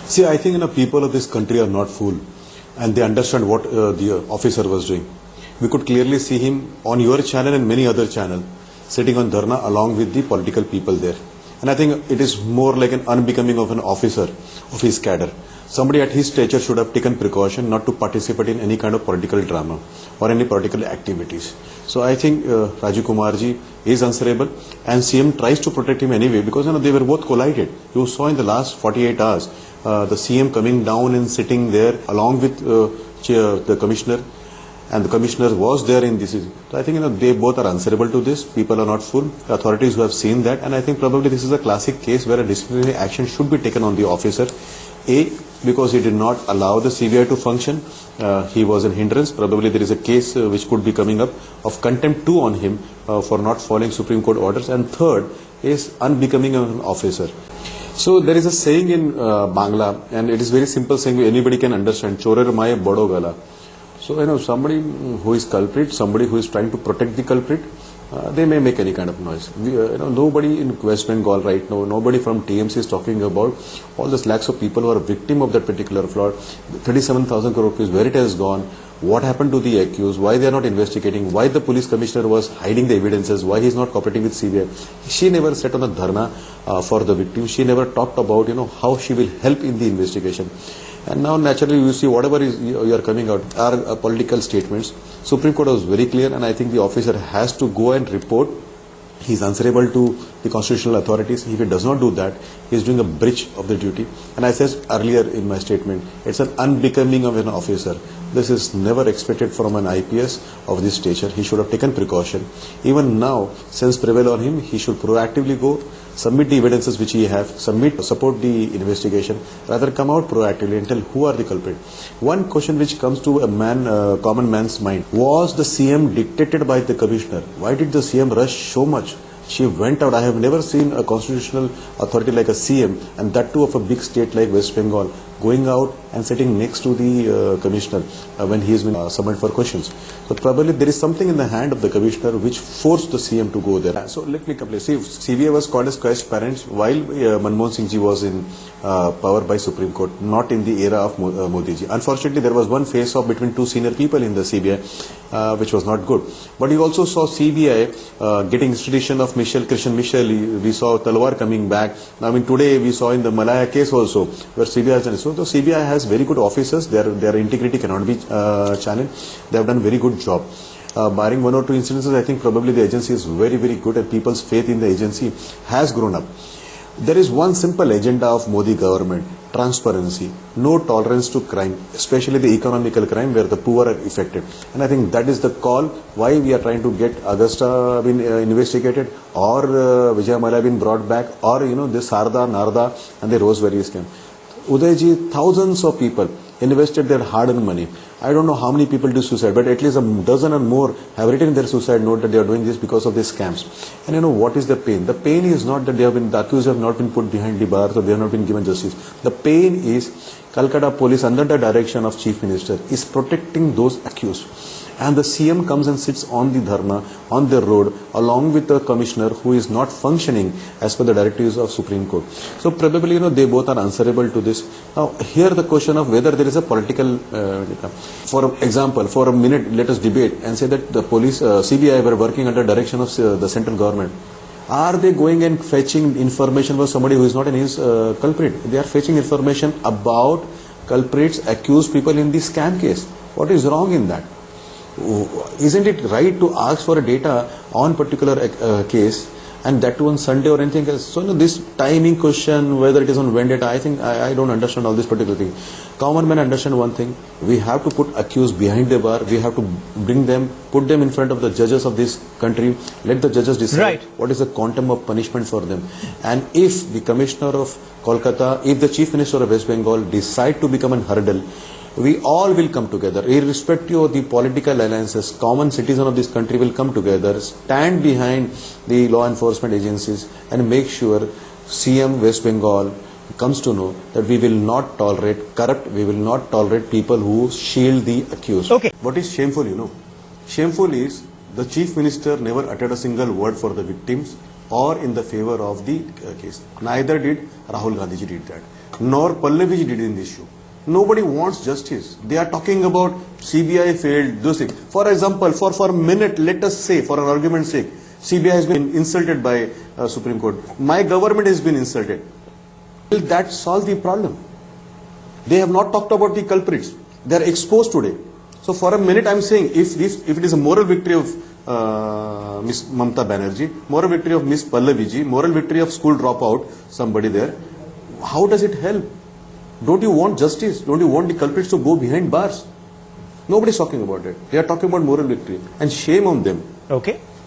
See, I think people of this country are not fool, and they understand what the officer was doing. We could clearly see him on your channel and many other channels sitting on dharna along with the political people there. And I think it is more like an unbecoming of an officer of his cadre. Somebody at his stature should have taken precaution not to participate in any kind of political drama or any political activities. So I think Rajiv Kumarji is answerable, and CM tries to protect him anyway because they were both collided. You saw in the last 48 hours the CM coming down and sitting there along with the commissioner, and the commissioner was there in this. So I think they both are answerable to this. People are not fool. Authorities who have seen that, and I think probably this is a classic case where a disciplinary action should be taken on the officer. Because he did not allow the CBI to function, he was in hindrance. Probably there is a case which could be coming up of contempt too on him for not following Supreme Court orders. And third is unbecoming of an officer. So there is a saying in Bangla, and it is very simple saying anybody can understand. Chorer maye bado gala. So somebody who is culprit, somebody who is trying to protect the culprit, they may make any kind of noise. Nobody in West Bengal right now, nobody from TMC is talking about all the lakhs of people who are victim of that particular fraud. 37,000 crore rupees, where it has gone, what happened to the accused, why they are not investigating, why the police commissioner was hiding the evidences, why he is not cooperating with CBI. She never sat on a dharna for the victim. She never talked about how she will help in the investigation. And now naturally you see whatever you are coming out are political statements. Supreme Court was very clear, and I think the officer has to go and report. He is answerable to the constitutional authorities. If he does not do that, he is doing a breach of the duty. And I said earlier in my statement, it's an unbecoming of an officer. This is never expected from an IPS of this stature. He should have taken precaution. Even now, since prevail on him, he should proactively go, submit the evidences which he have, support the investigation, rather come out proactively and tell who are the culprit. One question which comes to a common man's mind, was the CM dictated by the commissioner? Why did the CM rush so much? She went out. I have never seen a constitutional authority like a CM, and that too of a big state like West Bengal, going out and sitting next to the commissioner when he has been summoned for questions. So probably there is something in the hand of the commissioner which forced the CM to go there. So let me complete. See, CBI was called as crashed parents while Manmohan Singh ji was in power by Supreme Court, not in the era of Modi ji. Unfortunately, there was one face-off between two senior people in the CBI, which was not good. But you also saw CBI getting extradition of Christian Michel. We saw Talwar coming back. Today we saw in the Malaya case also where CBI has done. So the CBI has very good officers. Their integrity cannot be challenged. They have done very good job. Barring one or two incidences, I think probably the agency is very, very good, and people's faith in the agency has grown up. There is one simple agenda of Modi government: transparency, no tolerance to crime, especially the economical crime where the poor are affected. And I think that is the call why we are trying to get Augusta investigated, or Vijay Mallya been brought back, or this Sarda, Narda and the Roseberry scam. Uday ji, thousands of people invested their hard-earned money. I don't know how many people do suicide, but at least a dozen or more have written their suicide note that they are doing this because of these scams. And what is the pain? The pain is not that the accused have not been put behind the bars or they have not been given justice. The pain is Calcutta police, under the direction of Chief Minister, is protecting those accused. And the CM comes and sits on the dharna, on the road, along with the commissioner who is not functioning as per the directives of Supreme Court. So probably, they both are answerable to this. Now, here the question of whether there is a political, for example, for a minute, let us debate and say that the police, CBI were working under direction of the central government. Are they going and fetching information for somebody who is not an culprit? They are fetching information about culprits, accused people in this scam case. What is wrong in that? Isn't it right to ask for a data on particular case, and that too on Sunday or anything else? So this timing question, whether it is on vendetta, I think I don't understand all this particular thing. Common man understand one thing: we have to put accused behind the bar. We have to bring them, put them in front of the judges of this country. Let the judges decide what is the quantum of punishment for them. And if the Commissioner of Kolkata, if the Chief Minister of West Bengal decide to become a hurdle, we all will come together, irrespective of the political alliances. Common citizen of this country will come together, stand behind the law enforcement agencies, and make sure CM West Bengal comes to know that we will not tolerate corrupt, we will not tolerate people who shield the accused. Okay. What is shameful, Shameful is the Chief Minister never uttered a single word for the victims or in the favor of the case. Neither did Rahul Gandhi ji did that. nor Pallavi did in this issue. Nobody wants justice. They are talking about CBI failed, those things. For example, for a minute, let us say, for an argument's sake, CBI has been insulted by Supreme Court. My government has been insulted. Will that solve the problem? They have not talked about the culprits. They are exposed today. So for a minute, I am saying, if it is a moral victory of Miss Mamata Banerjee, moral victory of Miss Pallavi ji, moral victory of school dropout, somebody there, how does it help? Don't you want justice? Don't you want the culprits to go behind bars? Nobody is talking about it. They are talking about moral victory. And shame on them. Okay.